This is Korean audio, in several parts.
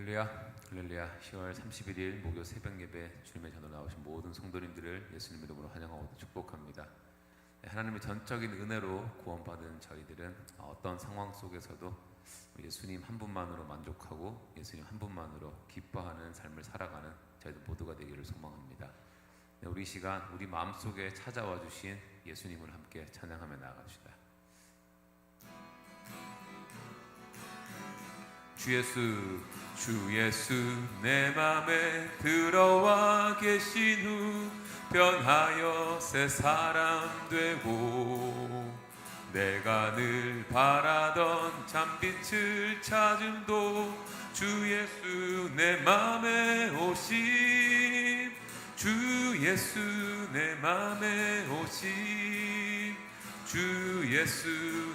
할렐루야, 할렐루야. 10월 31일 목요 새벽 예배 주님의 전으로 나오신 모든 성도님들을 예수님 이름으로 환영하고 축복합니다. 하나님의 전적인 은혜로 구원받은 저희들은 어떤 상황 속에서도 예수님 한 분만으로 만족하고 예수님 한 분만으로 기뻐하는 삶을 살아가는 저희들 모두가 되기를 소망합니다. 우리 시간 우리 마음속에 찾아와 주신 예수님을 함께 찬양하며 나아갑시다. 주 예수 내 맘에 들어와 계신 후 변하여 새 사람 되고 내가 늘 바라던 참빛을 찾음도 주 예수 내 맘에 오심 주 예수 내 맘에 오심 주 예수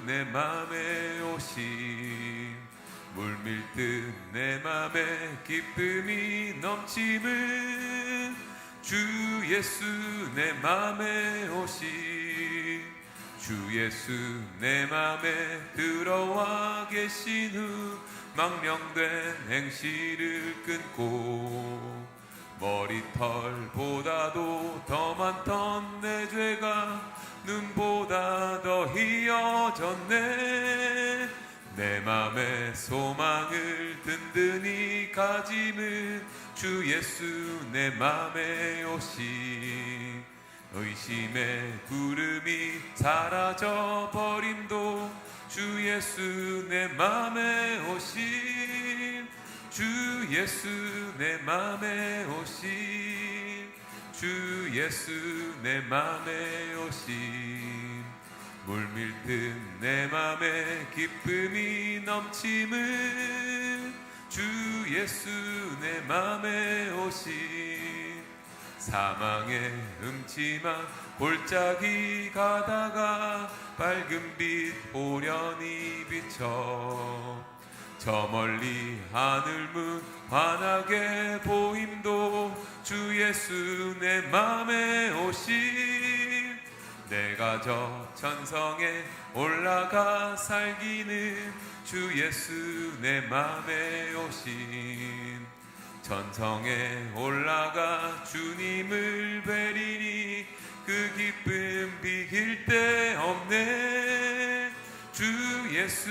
내 맘에 오심 물밀듯 내 맘에 기쁨이 넘침은 주 예수 내 맘에 오심 주 예수 내 맘에 들어와 계신 후 망령된 행실을 끊고 머리털보다도 더 많던 내 죄가 눈보다 더 희어졌네 내 맘에 소망을 든든히 가짐은 주 예수 내 맘에 오심 의심의 구름이 사라져 버림도 주 예수 내 맘에 오심 주 예수 내 맘에 오심 주 예수 내 맘에 오심 물밀듯 내 맘에 기쁨이 넘침은 주 예수 내 맘에 오심 사망의 음침한 골짜기 가다가 밝은 빛 오련히 비쳐 저 멀리 하늘 문 환하게 보임도 주 예수 내 맘에 오심 내가 저 천성에 올라가 살기는 주 예수 내 맘에 오심 천성에 올라가 주님을 뵈리니 그 기쁨 비길 데 없네 주 예수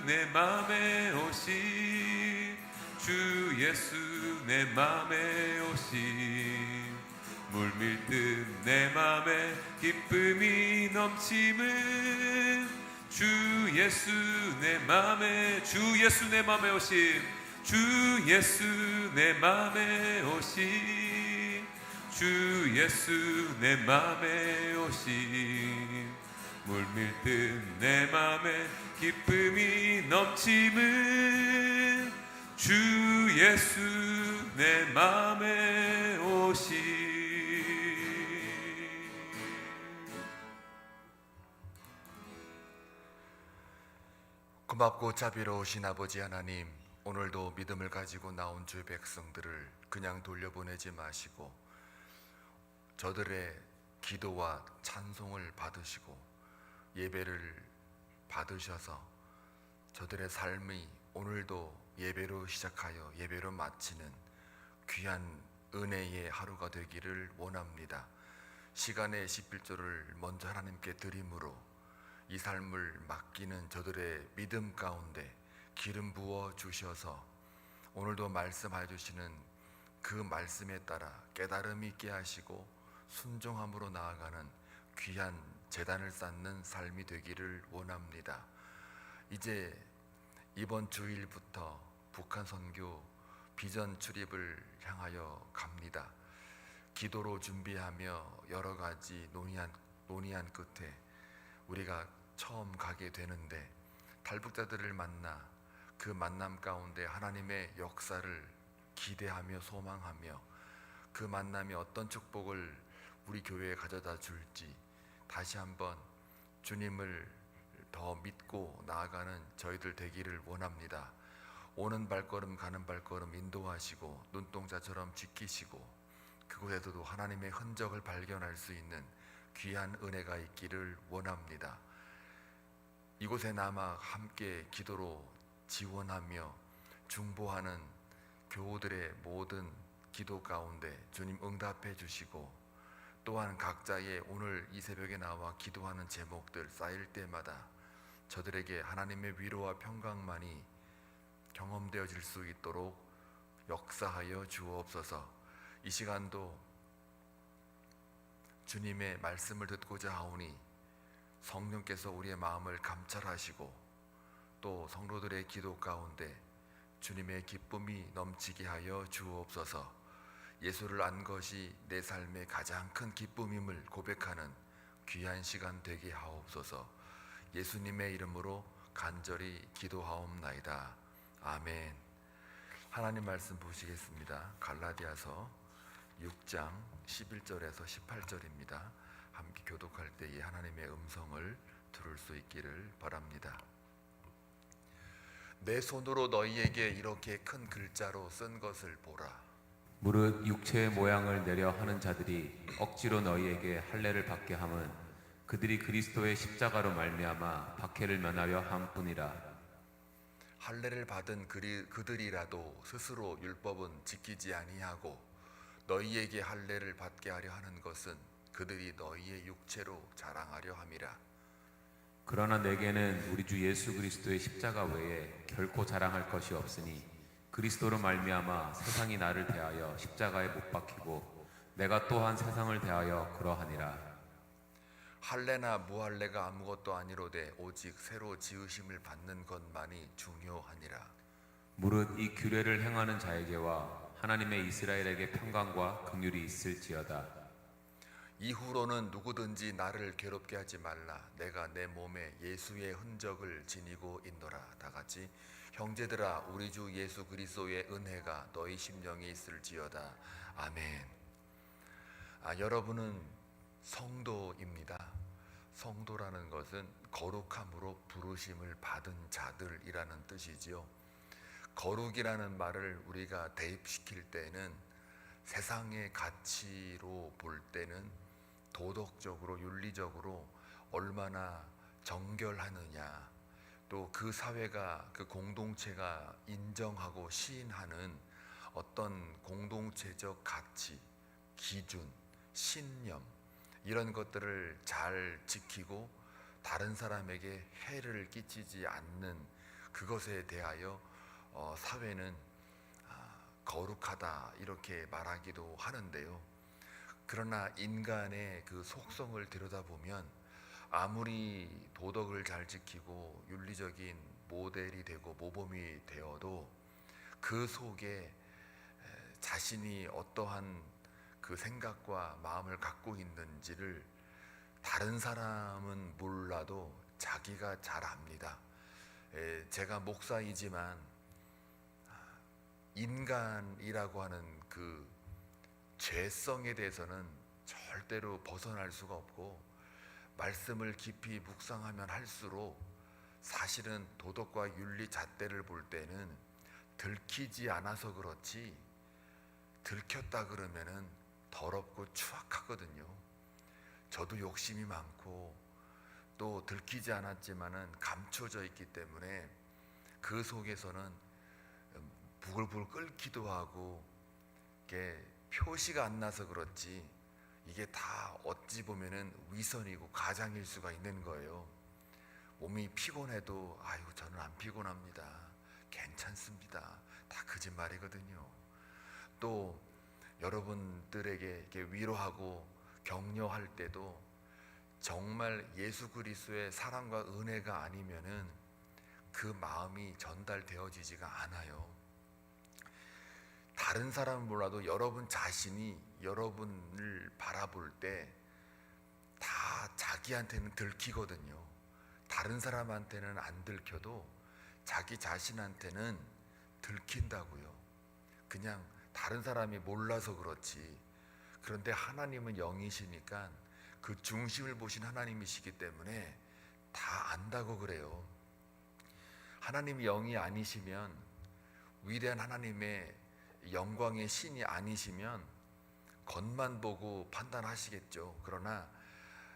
내 맘에 오심 주 예수 내 맘에 오심 물밀듯 내 맘에 기쁨이 넘침은 주 예수 내 맘에 주 예수 내 맘에 오심 주 예수 내 맘에 오심 주 예수 내 맘에 오심 물밀듯 내 맘에 기쁨이 넘침은 주 예수 내 맘에 오심 고맙고 자비로우신 아버지 하나님, 오늘도 믿음을 가지고 나온 주의 백성들을 그냥 돌려보내지 마시고 저들의 기도와 찬송을 받으시고 예배를 받으셔서 저들의 삶이 오늘도 예배로 시작하여 예배로 마치는 귀한 은혜의 하루가 되기를 원합니다. 시간의 11조를 먼저 하나님께 드림으로 이 삶을 맡기는 저들의 믿음 가운데 기름 부어 주셔서 오늘도 말씀하여 주시는 그 말씀에 따라 깨달음 있게 하시고 순종함으로 나아가는 귀한 제단을 쌓는 삶이 되기를 원합니다. 이제 이번 주일부터 북한 선교 비전 출입을 향하여 갑니다. 기도로 준비하며 여러 가지 논의한 끝에 우리가 처음 가게 되는데 탈북자들을 만나 그 만남 가운데 하나님의 역사를 기대하며 소망하며 그 만남이 어떤 축복을 우리 교회에 가져다 줄지 다시 한번 주님을 더 믿고 나아가는 저희들 되기를 원합니다. 오는 발걸음 가는 발걸음 인도하시고 눈동자처럼 지키시고 그곳에서도 하나님의 흔적을 발견할 수 있는 귀한 은혜가 있기를 원합니다. 이곳에 남아 함께 기도로 지원하며 중보하는 교우들의 모든 기도 가운데 주님 응답해 주시고, 또한 각자의 오늘 이 새벽에 나와 기도하는 제목들 쌓일 때마다 저들에게 하나님의 위로와 평강만이 경험되어질 수 있도록 역사하여 주옵소서. 이 시간도 주님의 말씀을 듣고자 하오니 성령께서 우리의 마음을 감찰하시고, 또 성도들의 기도 가운데 주님의 기쁨이 넘치게 하여 주옵소서. 예수를 안 것이 내 삶의 가장 큰 기쁨임을 고백하는 귀한 시간 되게 하옵소서. 예수님의 이름으로 간절히 기도하옵나이다. 아멘. 하나님 말씀 보시겠습니다. 갈라디아서 6장 11절에서 18절입니다. 함께 교독할 때에 하나님의 음성을 들을 수 있기를 바랍니다. 내 손으로 너희에게 이렇게 큰 글자로 쓴 것을 보라. 무릇 육체의 모양을 내려 하는 자들이 억지로 너희에게 할례를 받게 함은 그들이 그리스도의 십자가로 말미암아 박해를 면하려 함뿐이라. 할례를 받은 그들이라도 스스로 율법은 지키지 아니하고 너희에게 할례를 받게 하려 하는 것은 그들이 너희의 육체로 자랑하려 함이라. 그러나 내게는 우리 주 예수 그리스도의 십자가 외에 결코 자랑할 것이 없으니 그리스도로 말미암아 세상이 나를 대하여 십자가에 못 박히고 내가 또한 세상을 대하여 그러하니라. 할례나 무할례가 아무것도 아니로되 오직 새로 지으심을 받는 것만이 중요하니라. 무릇 이 규례를 행하는 자에게와 하나님의 이스라엘에게 평강과 긍휼이 있을지어다. 이후로는 누구든지 나를 괴롭게 하지 말라. 내가 내 몸에 예수의 흔적을 지니고 있노라. 다 같이 형제들아, 우리 주 예수 그리스도의 은혜가 너희 심령에 있을지어다. 아멘. 여러분은 성도입니다. 성도라는 것은 거룩함으로 부르심을 받은 자들이라는 뜻이지요. 거룩이라는 말을 우리가 대입시킬 때는 세상의 가치로 볼 때는 도덕적으로 윤리적으로 얼마나 정결하느냐, 또 그 사회가, 그 공동체가 인정하고 시인하는 어떤 공동체적 가치, 기준, 신념, 이런 것들을 잘 지키고 다른 사람에게 해를 끼치지 않는 그것에 대하여 사회는 거룩하다 이렇게 말하기도 하는데요. 그러나 인간의 그 속성을 들여다보면 아무리 도덕을 잘 지키고 윤리적인 모델이 되고 모범이 되어도 그 속에 자신이 어떠한 그 생각과 마음을 갖고 있는지를 다른 사람은 몰라도 자기가 잘 압니다. 제가 목사이지만 인간이라고 하는 그 죄성에 대해서는 절대로 벗어날 수가 없고, 말씀을 깊이 묵상하면 할수록 사실은 도덕과 윤리 잣대를 볼 때는 들키지 않아서 그렇지 들켰다 그러면은 더럽고 추악하거든요. 저도 욕심이 많고 또 들키지 않았지만은 감춰져 있기 때문에 그 속에서는 부글부글 끓기도 하고, 이게 표시가 안 나서 그렇지 이게 다 어찌 보면은 위선이고 가장일 수가 있는 거예요. 몸이 피곤해도 아유 저는 안 피곤합니다, 괜찮습니다, 다 거짓말이거든요. 또 여러분들에게 이렇게 위로하고 격려할 때도 정말 예수 그리스도의 사랑과 은혜가 아니면은 그 마음이 전달되어지지가 않아요. 다른 사람은 몰라도 여러분 자신이 여러분을 바라볼 때 다 자기한테는 들키거든요. 다른 사람한테는 안 들켜도 자기 자신한테는 들킨다고요. 그냥 다른 사람이 몰라서 그렇지. 그런데 하나님은 영이시니까 그 중심을 보신 하나님이시기 때문에 다 안다고 그래요. 하나님이 영이 아니시면, 위대한 하나님의 영광의 신이 아니시면 겉만 보고 판단하시겠죠. 그러나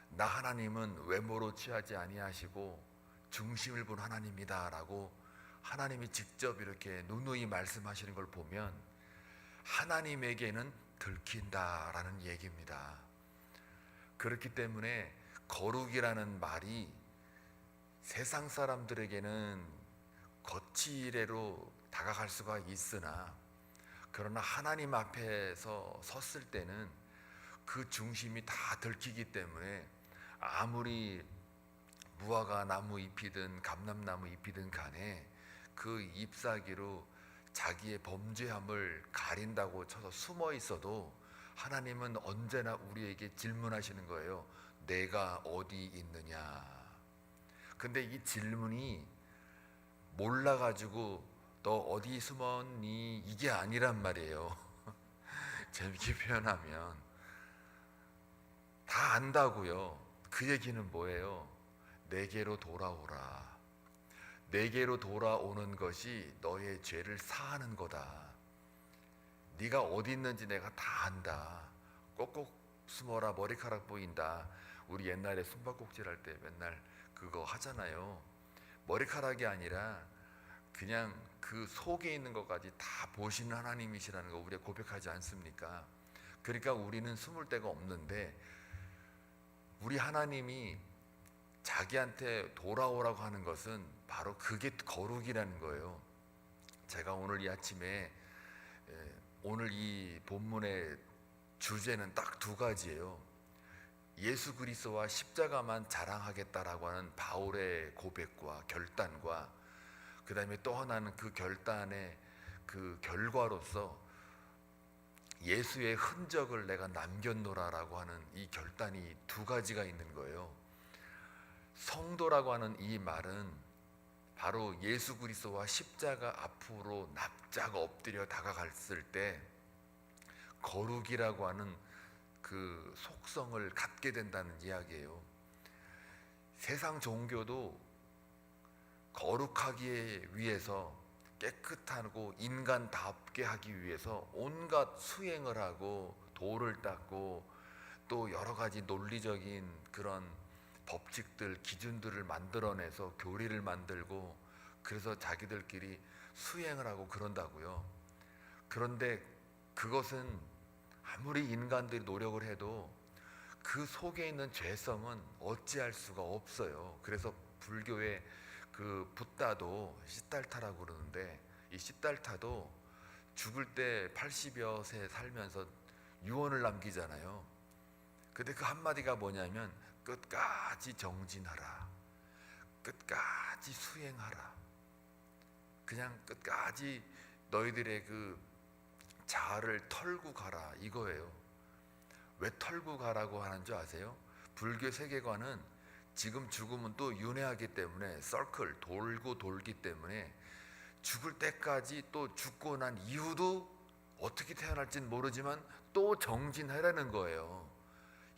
나 하나님은 외모로 취하지 아니하시고 중심을 본 하나님이다 라고 하나님이 직접 이렇게 누누이 말씀하시는 걸 보면 하나님에게는 들킨다라는 얘기입니다. 그렇기 때문에 거룩이라는 말이 세상 사람들에게는 거칠애로 다가갈 수가 있으나, 그러나 하나님 앞에서 섰을 때는 그 중심이 다 들키기 때문에 아무리 무화과 나무 잎이든 감람나무 잎이든 간에 그 잎사귀로 자기의 범죄함을 가린다고 쳐서 숨어 있어도 하나님은 언제나 우리에게 질문하시는 거예요. 내가 어디 있느냐. 근데 이 질문이 몰라가지고 너 어디 숨었니? 이게 아니란 말이에요. 재밌게 표현하면 다 안다고요. 그 얘기는 뭐예요? 내게로 돌아오라. 내게로 돌아오는 것이 너의 죄를 사하는 거다. 네가 어디 있는지 내가 다 안다. 꼭꼭 숨어라, 머리카락 보인다. 우리 옛날에 숨바꼭질 할 때 맨날 그거 하잖아요. 머리카락이 아니라 그냥 그 속에 있는 것까지 다 보시는 하나님이시라는 거 우리가 고백하지 않습니까? 그러니까 우리는 숨을 데가 없는데, 우리 하나님이 자기한테 돌아오라고 하는 것은 바로 그게 거룩이라는 거예요. 제가 오늘 이 아침에 오늘 이 본문의 주제는 딱 두 가지예요. 예수 그리스도와 십자가만 자랑하겠다라고 하는 바울의 고백과 결단과, 그 다음에 또 하나는 그 결단의 그 결과로서 예수의 흔적을 내가 남겼노라라고 하는 이 결단이 두 가지가 있는 거예요. 성도라고 하는 이 말은 바로 예수 그리스도와 십자가 앞으로 납작 엎드려 다가갔을 때 거룩이라고 하는 그 속성을 갖게 된다는 이야기예요. 세상 종교도 거룩하기 위해서, 깨끗하고 인간답게 하기 위해서 온갖 수행을 하고 돌을 닦고 또 여러 가지 논리적인 그런 법칙들, 기준들을 만들어내서 교리를 만들고, 그래서 자기들끼리 수행을 하고 그런다고요. 그런데 그것은 아무리 인간들이 노력을 해도 그 속에 있는 죄성은 어찌할 수가 없어요. 그래서 불교의 그 붓다도 시달타라고 그러는데, 이 시달타도 죽을 때 80여 세 살면서 유언을 남기잖아요. 근데 그 한마디가 뭐냐면 끝까지 정진하라, 끝까지 수행하라, 그냥 끝까지 너희들의 그 자아를 털고 가라, 이거예요. 왜 털고 가라고 하는 줄 아세요? 불교 세계관은 지금 죽으면 또 윤회하기 때문에, 서클 돌고 돌기 때문에 죽을 때까지, 또 죽고 난 이후도 어떻게 태어날지는 모르지만 또 정진하라는 거예요.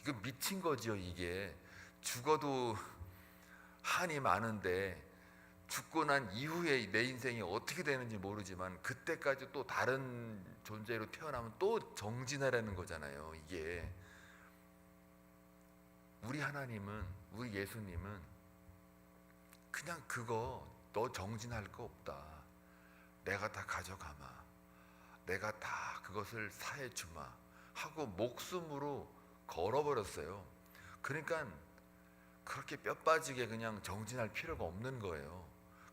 이거 미친 거지요. 이게 죽어도 한이 많은데 죽고 난 이후에 내 인생이 어떻게 되는지 모르지만 그때까지 또 다른 존재로 태어나면 또 정진하라는 거잖아요. 이게 우리 하나님은, 우리 예수님은 그냥 그거 너 정진할 거 없다, 내가 다 가져가마, 내가 다 그것을 사해 주마 하고 목숨으로 걸어버렸어요. 그러니까 그렇게 뼈 빠지게 그냥 정진할 필요가 없는 거예요.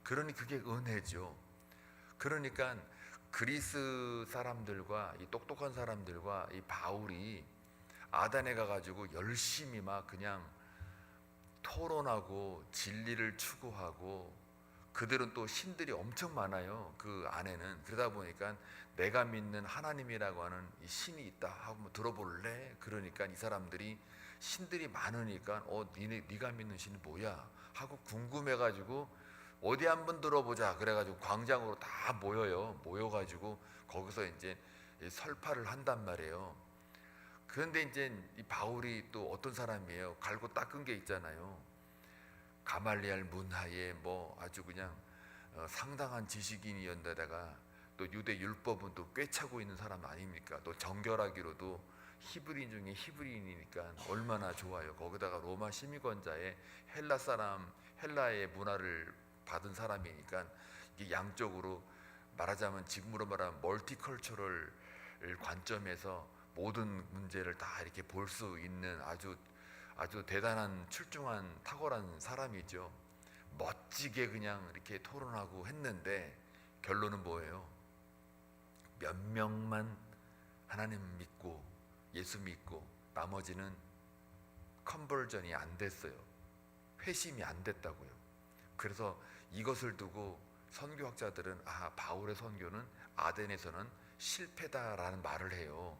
그러니 그게 은혜죠. 그러니까 그리스 사람들과 이 똑똑한 사람들과 이 바울이 아단에 가가지고 열심히 막 그냥 토론하고 진리를 추구하고, 그들은 또 신들이 엄청 많아요. 그 안에는. 그러다 보니까 내가 믿는 하나님이라고 하는 이 신이 있다 하고 뭐 들어볼래? 그러니까 이 사람들이 신들이 많으니까 네가 믿는 신이 뭐야? 하고 궁금해가지고 어디 한번 들어보자 그래가지고 광장으로 다 모여요. 모여가지고 거기서 이제 설파를 한단 말이에요. 그런데 이제 이 바울이 또 어떤 사람이에요? 갈고 닦은 게 있잖아요. 가말리알 문하에 뭐 아주 그냥 상당한 지식인이었는데다가 또 유대 율법은 또 꿰차고 있는 사람 아닙니까? 또 정결하기로도 히브리인 중에 히브리인이니까 얼마나 좋아요. 거기다가 로마 시민권자의 헬라 사람, 헬라의 문화를 받은 사람이니까 이게 양쪽으로 말하자면 지금으로 말하면 멀티컬처럴 관점에서 모든 문제를 다 이렇게 볼 수 있는 아주 대단한 출중한 탁월한 사람이죠. 멋지게 그냥 이렇게 토론하고 했는데 결론은 뭐예요? 몇 명만 하나님 믿고 예수 믿고 나머지는 컨버전이 안 됐어요. 회심이 안 됐다고요. 그래서 이것을 두고 선교학자들은 바울의 선교는 아덴에서는 실패다라는 말을 해요.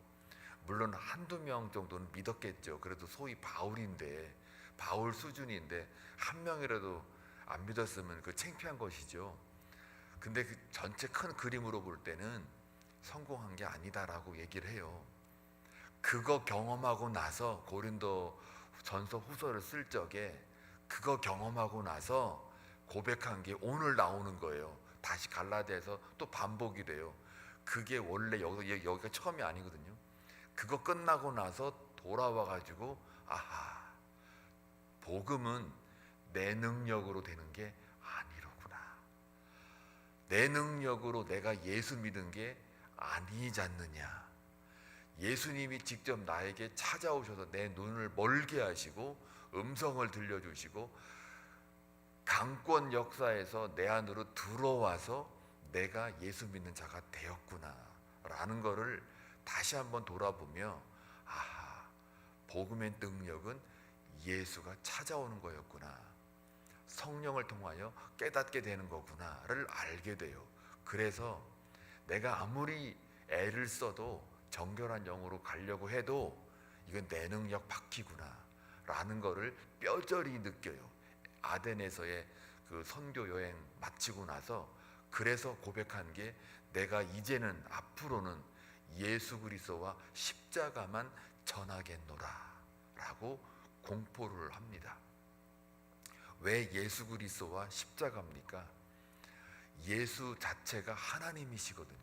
물론 한두 명 정도는 믿었겠죠. 그래도 소위 바울인데, 바울 수준인데 한 명이라도 안 믿었으면 그 창피한 것이죠. 근데 그 전체 큰 그림으로 볼 때는 성공한 게 아니다라고 얘기를 해요. 그거 경험하고 나서 고린도 전서 후서를 쓸 적에 그거 경험하고 나서 고백한 게 오늘 나오는 거예요. 다시 갈라디아에서 또 반복이 돼요. 그게 원래 여기가 처음이 아니거든요. 그거 끝나고 나서 돌아와 가지고 복음은 내 능력으로 되는 게 아니로구나. 내 능력으로 내가 예수 믿은 게 아니지 않느냐. 예수님이 직접 나에게 찾아오셔서 내 눈을 멀게 하시고 음성을 들려주시고 강권 역사에서 내 안으로 들어와서 내가 예수 믿는 자가 되었구나 라는 거를 다시 한번 돌아보며 복음의 능력은 예수가 찾아오는 거였구나, 성령을 통하여 깨닫게 되는 거구나를 알게 돼요. 그래서 내가 아무리 애를 써도 정결한 영으로 가려고 해도 이건 내 능력 바퀴구나 라는 거를 뼈저리 느껴요. 아덴에서의 그 선교 여행 마치고 나서 그래서 고백한 게 내가 이제는 앞으로는 예수 그리스도와 십자가만 전하겠노라 라고 공포를 합니다. 왜 예수 그리스도와 십자가입니까? 예수 자체가 하나님이시거든요.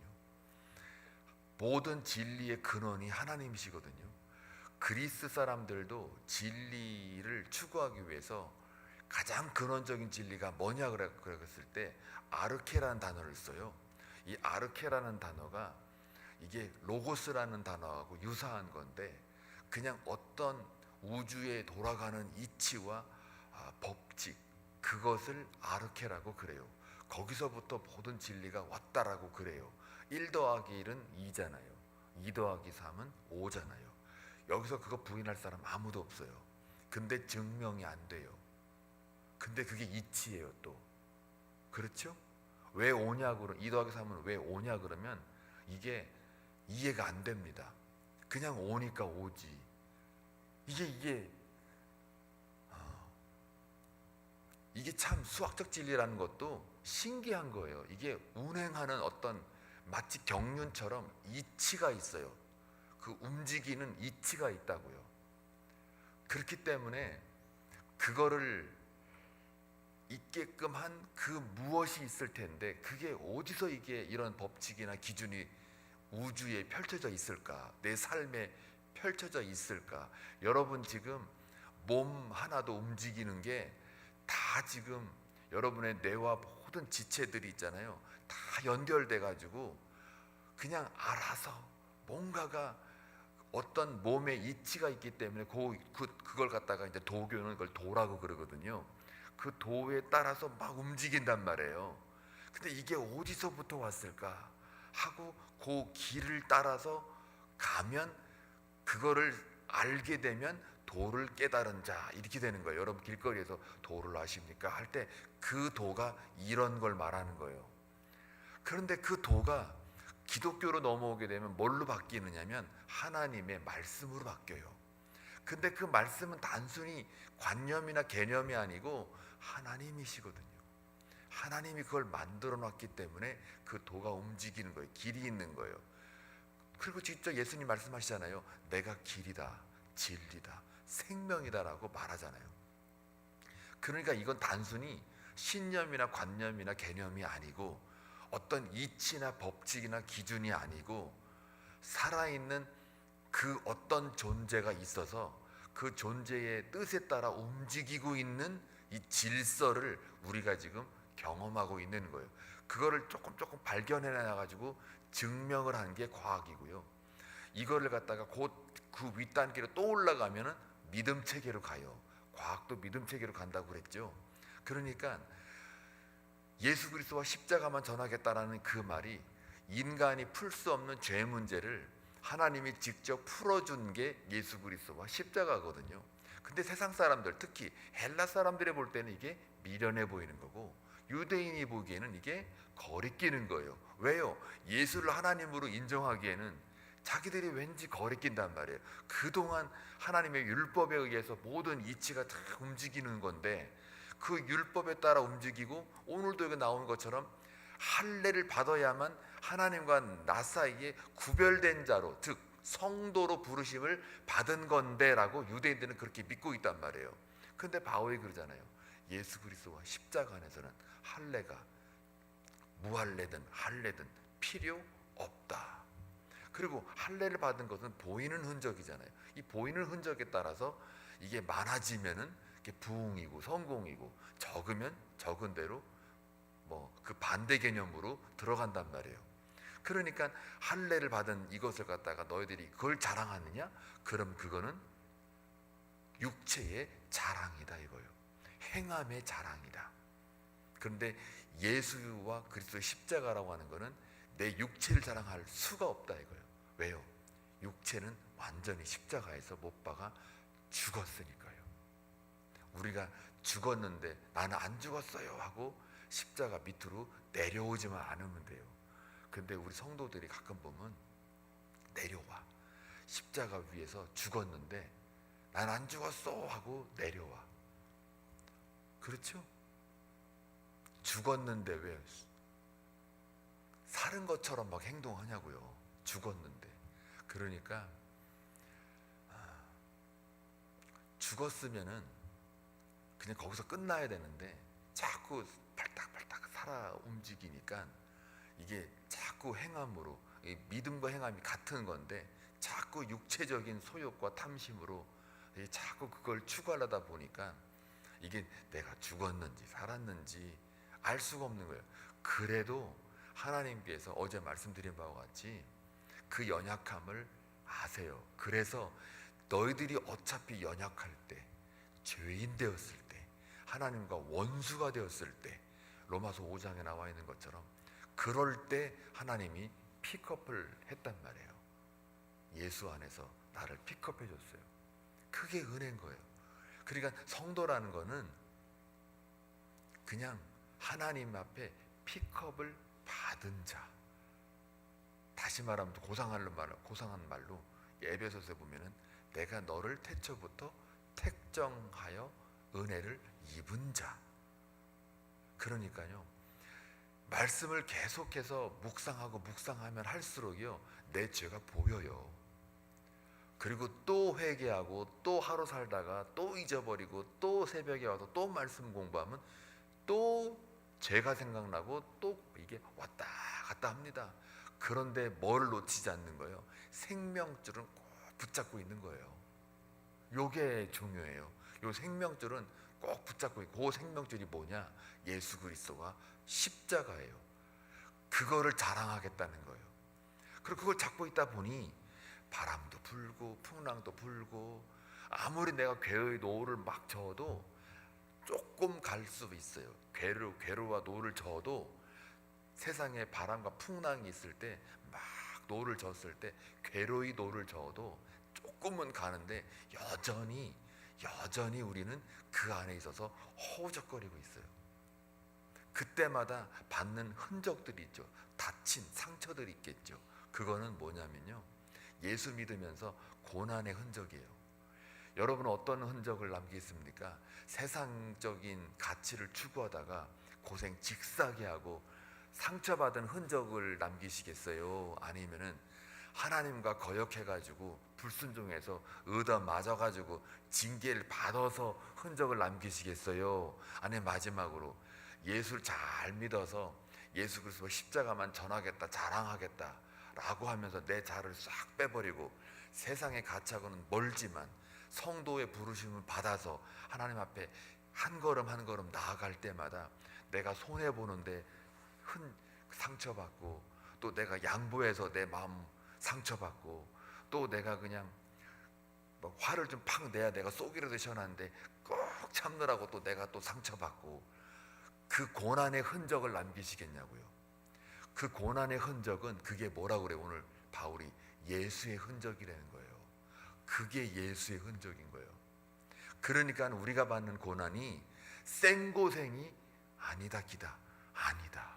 모든 진리의 근원이 하나님이시거든요. 그리스 사람들도 진리를 추구하기 위해서 가장 근원적인 진리가 뭐냐 그랬을 때 아르케라는 단어를 써요. 이 아르케라는 단어가 이게 로고스라는 단어하고 유사한 건데 그냥 어떤 우주에 돌아가는 이치와 법칙, 그것을 아르케라고 그래요. 거기서부터 모든 진리가 왔다라고 그래요. 1 더하기 1은 2잖아요. 2 더하기 3은 5잖아요. 여기서 그거 부인할 사람 아무도 없어요. 근데 증명이 안 돼요. 근데 그게 이치예요 또. 그렇죠? 왜 5냐 2 더하기 3은 왜 5냐 그러면 이게 이해가 안 됩니다. 그냥 5니까 5지. 이게 참 수학적 진리라는 것도 신기한 거예요. 이게 운행하는 어떤 마치 경륜처럼 이치가 있어요. 그 움직이는 이치가 있다고요. 그렇기 때문에 그거를 있게끔 한 그 무엇이 있을 텐데 그게 어디서 이게 이런 법칙이나 기준이 우주에 펼쳐져 있을까? 내 삶에 펼쳐져 있을까? 여러분 지금 몸 하나도 움직이는 게 다 지금 여러분의 뇌와 모든 지체들이 있잖아요. 다 연결돼 가지고 그냥 알아서 뭔가가 어떤 몸의 이치가 있기 때문에 그걸 갖다가 이제 도교는 그걸 도라고 그러거든요. 그 도에 따라서 막 움직인단 말이에요. 근데 이게 어디서부터 왔을까 하고 그 길을 따라서 가면 그거를 알게 되면 도를 깨달은 자 이렇게 되는 거예요. 여러분 길거리에서 도를 아십니까? 할 때 그 도가 이런 걸 말하는 거예요. 그런데 그 도가 기독교로 넘어오게 되면 뭘로 바뀌느냐면 하나님의 말씀으로 바뀌어요. 근데 그 말씀은 단순히 관념이나 개념이 아니고 하나님이시거든요. 하나님이 그걸 만들어 놨기 때문에 그 도가 움직이는 거예요. 길이 있는 거예요. 그리고 직접 예수님 말씀하시잖아요. 내가 길이다, 진리다, 생명이다라고 말하잖아요. 그러니까 이건 단순히 신념이나 관념이나 개념이 아니고 어떤 이치나 법칙이나 기준이 아니고 살아있는 그 어떤 존재가 있어서 그 존재의 뜻에 따라 움직이고 있는 이 질서를 우리가 지금 경험하고 있는 거예요. 그거를 조금 발견해 놔가지고 증명을 한 게 과학이고요. 이거를 갖다가 곧 그 윗단계로 또 올라가면은 믿음 체계로 가요. 과학도 믿음 체계로 간다고 그랬죠. 그러니까 예수 그리스도와 십자가만 전하겠다라는 그 말이 인간이 풀 수 없는 죄 문제를 하나님이 직접 풀어준 게 예수 그리스도와 십자가거든요. 근데 세상 사람들, 특히 헬라 사람들이 볼 때는 이게 미련해 보이는 거고, 유대인이 보기에는 이게 거리끼는 거예요. 왜요? 예수를 하나님으로 인정하기에는 자기들이 왠지 거리낀단 말이에요. 그동안 하나님의 율법에 의해서 모든 이치가 다 움직이는 건데, 그 율법에 따라 움직이고 오늘도 여기 나오는 것처럼 할례를 받아야만 하나님과 나 사이에 구별된 자로, 즉 성도로 부르심을 받은 건데 라고 유대인들은 그렇게 믿고 있단 말이에요. 근데 바울이 그러잖아요. 예수 그리스도와 십자가 안에서는 할례가 무할례든 할례든 필요 없다. 그리고 할례를 받은 것은 보이는 흔적이잖아요. 이 보이는 흔적에 따라서 이게 많아지면은 이게 부흥이고 성공이고, 적으면 적은 대로 뭐 그 반대 개념으로 들어간단 말이에요. 그러니까 할례를 받은 이것을 갖다가 너희들이 그걸 자랑하느냐? 그럼 그거는 육체의 자랑이다 이거예요. 행함의 자랑이다. 그런데 예수와 그리스도의 십자가라고 하는 거는 내 육체를 자랑할 수가 없다 이거예요. 왜요? 육체는 완전히 십자가에서 못 박아 죽었으니까요. 우리가 죽었는데 나는 안 죽었어요 하고 십자가 밑으로 내려오지만 않으면 돼요. 근데 우리 성도들이 가끔 보면 내려와. 십자가 위에서 죽었는데 난 안 죽었어 하고 내려와. 그렇죠? 죽었는데 왜 살은 것처럼 막 행동하냐고요. 죽었는데. 그러니까 죽었으면은 그냥 거기서 끝나야 되는데 자꾸 발딱발딱 살아 움직이니까 이게 자꾸 행함으로, 믿음과 행함이 같은 건데 자꾸 육체적인 소욕과 탐심으로 자꾸 그걸 추구하려다 보니까 이게 내가 죽었는지 살았는지 알 수가 없는 거예요. 그래도 하나님께서 어제 말씀드린 바와 같이 그 연약함을 아세요. 그래서 너희들이 어차피 연약할 때, 죄인 되었을 때, 하나님과 원수가 되었을 때, 로마서 5장에 나와 있는 것처럼 그럴 때 하나님이 픽업을 했단 말이에요. 예수 안에서 나를 픽업해 줬어요. 그게 은혜인 거예요. 그러니까 성도라는 거는 그냥 하나님 앞에 픽업을 받은 자. 다시 말하면 고상한 말로 에베소서에 보면은 내가 너를 태초부터 택정하여 은혜를 입은 자. 그러니까요, 말씀을 계속해서 묵상하면 할수록요 내 죄가 보여요. 그리고 또 회개하고 또 하루 살다가 또 잊어버리고 또 새벽에 와서 또 말씀 공부하면 또 죄가 생각나고 또 이게 왔다 갔다 합니다. 그런데 뭘 놓치지 않는 거예요? 생명줄은 꼭 붙잡고 있는 거예요. 요게 중요해요. 요 생명줄은 꼭 붙잡고 있고, 그 생명줄이 뭐냐? 예수 그리스도와 십자가예요. 그거를 자랑하겠다는 거예요. 그리고 그걸 잡고 있다 보니 바람도 불고 풍랑도 불고 아무리 내가 괴의 노를 막 저어도 조금 갈 수 있어요. 괴로와 노를 저어도 세상에 바람과 풍랑이 있을 때 막 노를 저었을 때 괴로이 노를 저어도 조금은 가는데 여전히 우리는 그 안에 있어서 허우적거리고 있어요. 그때마다 받는 흔적들이 있죠. 다친 상처들이 있겠죠. 그거는 뭐냐면요, 예수 믿으면서 고난의 흔적이에요. 여러분은 어떤 흔적을 남기겠습니까? 세상적인 가치를 추구하다가 고생 직사게 하고 상처받은 흔적을 남기시겠어요? 아니면은 하나님과 거역해가지고 불순종해서 얻어 맞아가지고 징계를 받아서 흔적을 남기시겠어요? 아니면 마지막으로 예수를 잘 믿어서 예수 그리스도 십자가만 전하겠다, 자랑하겠다 라고 하면서 내 자를 싹 빼버리고 세상의 가치하고는 멀지만 성도의 부르심을 받아서 하나님 앞에 한 걸음 한 걸음 나아갈 때마다 내가 손해보는데 상처받고, 또 내가 양보해서 내 마음 상처받고, 또 내가 그냥 뭐 화를 좀 팍 내야 내가 속이라도 시원한데 꼭 참느라고 또 내가 또 상처받고, 그 고난의 흔적을 남기시겠냐고요. 그 고난의 흔적은 그게 뭐라고 그래요? 오늘 바울이 예수의 흔적이라는 거예요. 그게 예수의 흔적인 거예요. 그러니까 우리가 받는 고난이 생고생이 아니다 기다, 아니다.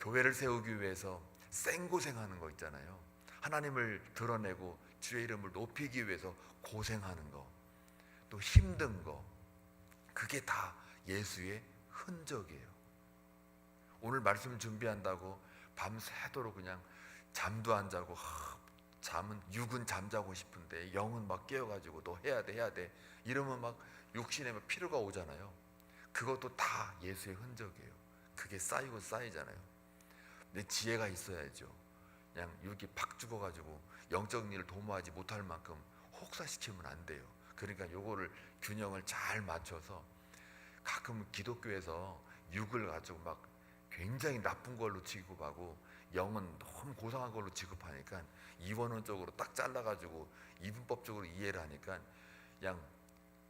교회를 세우기 위해서 생고생하는 거 있잖아요. 하나님을 드러내고 주의 이름을 높이기 위해서 고생하는 거, 또 힘든 거, 그게 다 예수의 흔적이에요. 오늘 말씀 준비한다고 밤새도록 그냥 잠도 안 자고, 잠은 육은 잠자고 싶은데 영은 막 깨어가지고 너 해야 돼 이러면 막 육신에 막 피로가 오잖아요. 그것도 다 예수의 흔적이에요. 그게 쌓이고 쌓이잖아요. 내 지혜가 있어야죠. 그냥 육이 팍 죽어가지고 영적 일을 도모하지 못할 만큼 혹사시키면 안 돼요. 그러니까 요거를 균형을 잘 맞춰서, 가끔 기독교에서 육을 가지고 막 굉장히 나쁜 걸로 취급하고 영은 너무 고상한 걸로 취급하니까 이원론적으로 딱 잘라가지고 이분법적으로 이해를 하니까 그냥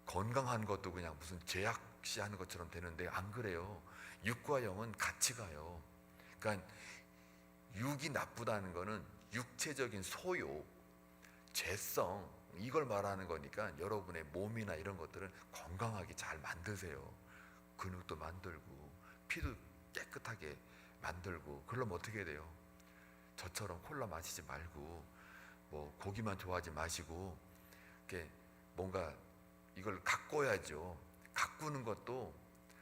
건강한 것도 그냥 무슨 죄악시하는 것처럼 되는데, 안 그래요. 육과 영은 같이 가요. 그러니까 육이 나쁘다는 거는 육체적인 소욕, 죄성, 이걸 말하는 거니까 여러분의 몸이나 이런 것들은 건강하게 잘 만드세요. 근육도 만들고 피도 깨끗하게 만들고. 그러면 어떻게 돼요? 저처럼 콜라 마시지 말고 뭐 고기만 좋아하지 마시고 이렇게 뭔가 이걸 가꿔야죠. 가꾸는 것도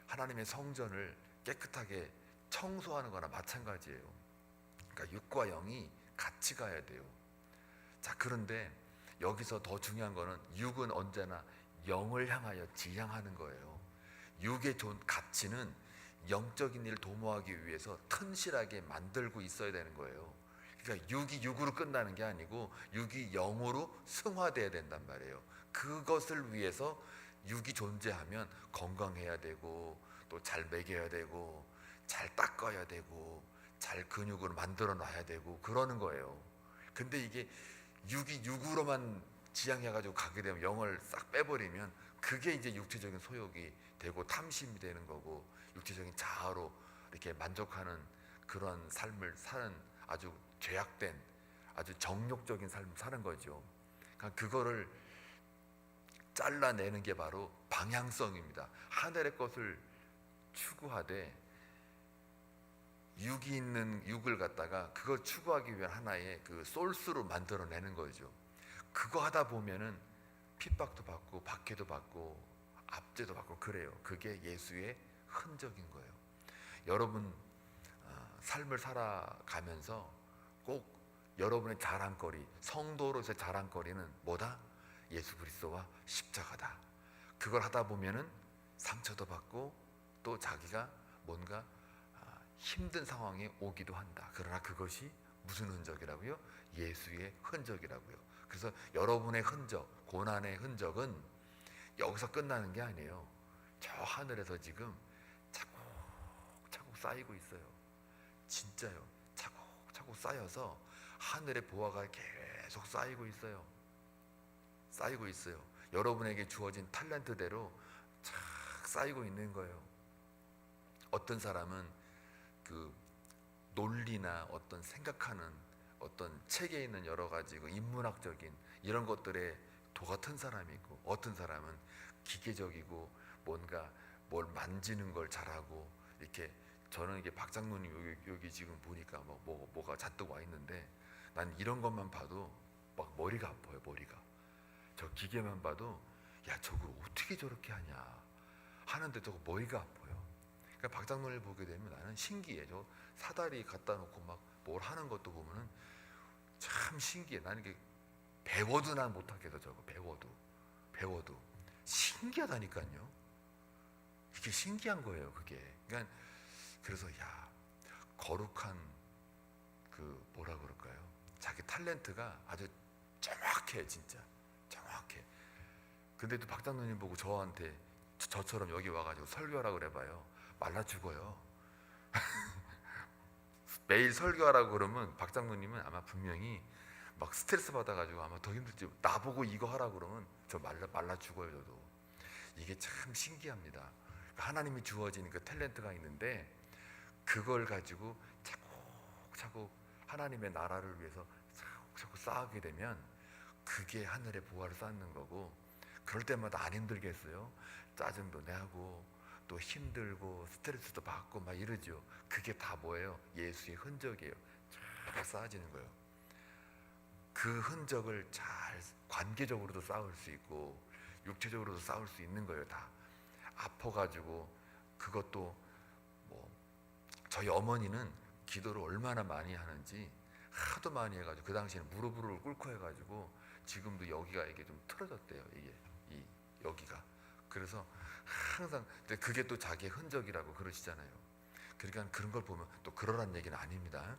하나님의 성전을 깨끗하게 청소하는 거나 마찬가지예요. 그러니까 육과 영이 같이 가야 돼요. 자, 그런데 여기서 더 중요한 거는 육은 언제나 영을 향하여 지향하는 거예요. 육의 가치는 영적인 일을 도모하기 위해서 튼실하게 만들고 있어야 되는 거예요. 그러니까 육이 육으로 끝나는 게 아니고 육이 영으로 승화돼야 된단 말이에요. 그것을 위해서 육이 존재하면 건강해야 되고, 또 잘 먹여야 되고, 잘 닦아야 되고, 잘 근육으로 만들어 놔야 되고, 그러는 거예요. 근데 이게 육이 육으로만 지향해가지고 가게 되면, 영을 싹 빼버리면 그게 이제 육체적인 소욕이 되고 탐심이 되는 거고, 육체적인 자아로 이렇게 만족하는 그런 삶을 사는 아주 죄악된, 아주 정욕적인 삶을 사는 거죠. 그러니까 그거를 잘라내는 게 바로 방향성입니다. 하늘의 것을 추구하되 육이 있는 육을 갖다가 그걸 추구하기 위한 하나의 그 소스로 만들어내는 거죠. 그거 하다 보면은 핍박도 받고 박해도 받고 압제도 받고 그래요. 그게 예수의 흔적인 거예요. 여러분 삶을 살아가면서 꼭 여러분의 자랑거리, 성도로서의 자랑거리는 뭐다? 예수 그리스도와 십자가다. 그걸 하다 보면은 상처도 받고 또 자기가 뭔가 힘든 상황에 오기도 한다. 그러나 그것이 무슨 흔적이라고요? 예수의 흔적이라고요. 그래서 여러분의 흔적, 고난의 흔적은 여기서 끝나는 게 아니에요. 저 하늘에서 지금 차곡차곡 쌓이고 있어요. 진짜요. 차곡차곡 쌓여서 하늘의 보화가 계속 쌓이고 있어요. 쌓이고 있어요. 여러분에게 주어진 탤런트대로 착 쌓이고 있는 거예요. 어떤 사람은 그 논리나 어떤 생각하는 어떤 책에 있는 여러 가지 그 인문학적인 이런 것들에 도 같은 사람이 있고, 어떤 사람은 기계적이고 뭔가 뭘 만지는 걸 잘하고, 이렇게 저는 이게 박 장로님 여기 지금 보니까 뭐가 잔뜩 와 있는데, 난 이런 것만 봐도 막 머리가 아파요. 머리가. 저 기계만 봐도 야 저걸 어떻게 저렇게 하냐 하는데 저거 머리가 아파요. 그러니까 박 장로를 보게 되면 나는 신기해. 저 사다리 갖다 놓고 막 뭘 하는 것도 보면은 참 신기해. 나는 이게 배워도 난 못하겠어. 저거 배워도 신기하다니까요. 이게 신기한 거예요. 그게. 그러니까 그래서 야 거룩한 그 뭐라 그럴까요? 자기 탤런트가 아주 정확해. 진짜 정확해. 근데도 박 장로님 보고 저한테 저처럼 여기 와가지고 설교하라고 그래봐요. 말라 죽어요. 매일 설교하라고 그러면 박 장로님은 아마 분명히 막 스트레스 받아가지고 아마 더 힘들지. 나보고 이거 하라 그러면 저 말라 죽어요. 저도. 이게 참 신기합니다. 하나님이 주어진 그 탤런트가 있는데 그걸 가지고 차곡차곡 하나님의 나라를 위해서 차곡차곡 쌓게 되면 그게 하늘의 보화를 쌓는 거고, 그럴 때마다 안 힘들겠어요? 짜증도 내고 또 힘들고 스트레스도 받고 막 이러죠. 그게 다 뭐예요? 예수의 흔적이에요. 쫙 쌓아지는 거예요. 그 흔적을 잘 관계적으로도 쌓을 수 있고 육체적으로도 쌓을 수 있는 거예요. 다 아파가지고 그것도 뭐 저희 어머니는 기도를 얼마나 많이 하는지 하도 많이 해가지고 그 당시에는 무릎을 꿇고 해가지고 지금도 여기가 이게 좀 틀어졌대요. 이게 이 여기가. 그래서 항상 근데 그게 또 자기의 흔적이라고 그러시잖아요. 그러니까 그런 걸 보면 또 그러란 얘기는 아닙니다.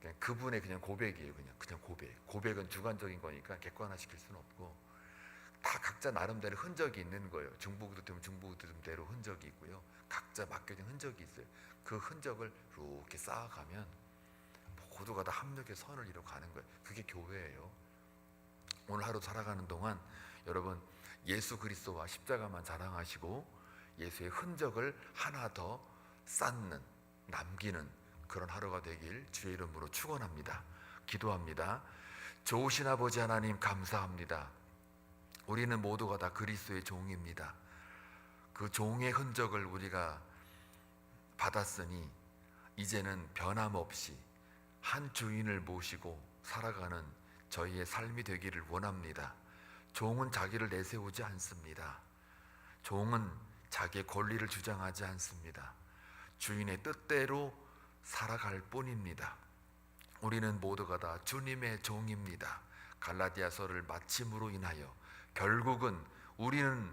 그냥 그분의 그냥 고백이에요. 그냥 고백. 고백은 주관적인 거니까 객관화시킬 수는 없고 다 각자 나름대로 흔적이 있는 거예요. 중보기도되면 중보기도대로 흔적이 있고요. 각자 맡겨진 흔적이 있어요. 그 흔적을 이렇게 쌓아가면 모두가 다 합력의 선을 이루어 가는 거예요. 그게 교회예요. 오늘 하루 살아가는 동안 여러분 예수 그리스도와 십자가만 자랑하시고 예수의 흔적을 하나 더 쌓는, 남기는 그런 하루가 되길 주의 이름으로 축원합니다. 기도합니다. 좋으신 아버지 하나님 감사합니다. 우리는 모두가 다 그리스도의 종입니다. 그 종의 흔적을 우리가 받았으니 이제는 변함없이 한 주인을 모시고 살아가는 저희의 삶이 되기를 원합니다. 종은 자기를 내세우지 않습니다. 종은 자기의 권리를 주장하지 않습니다. 주인의 뜻대로 살아갈 뿐입니다. 우리는 모두가 다 주님의 종입니다. 갈라디아서를 마침으로 인하여 결국은 우리는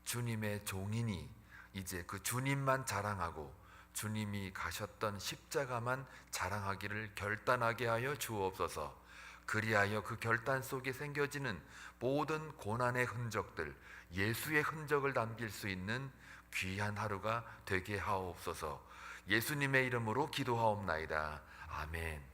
주님의 종이니 이제 그 주님만 자랑하고 주님이 가셨던 십자가만 자랑하기를 결단하게 하여 주옵소서. 그리하여 그 결단 속에 생겨지는 모든 고난의 흔적들, 예수의 흔적을 남길 수 있는 귀한 하루가 되게 하옵소서. 예수님의 이름으로 기도하옵나이다. 아멘.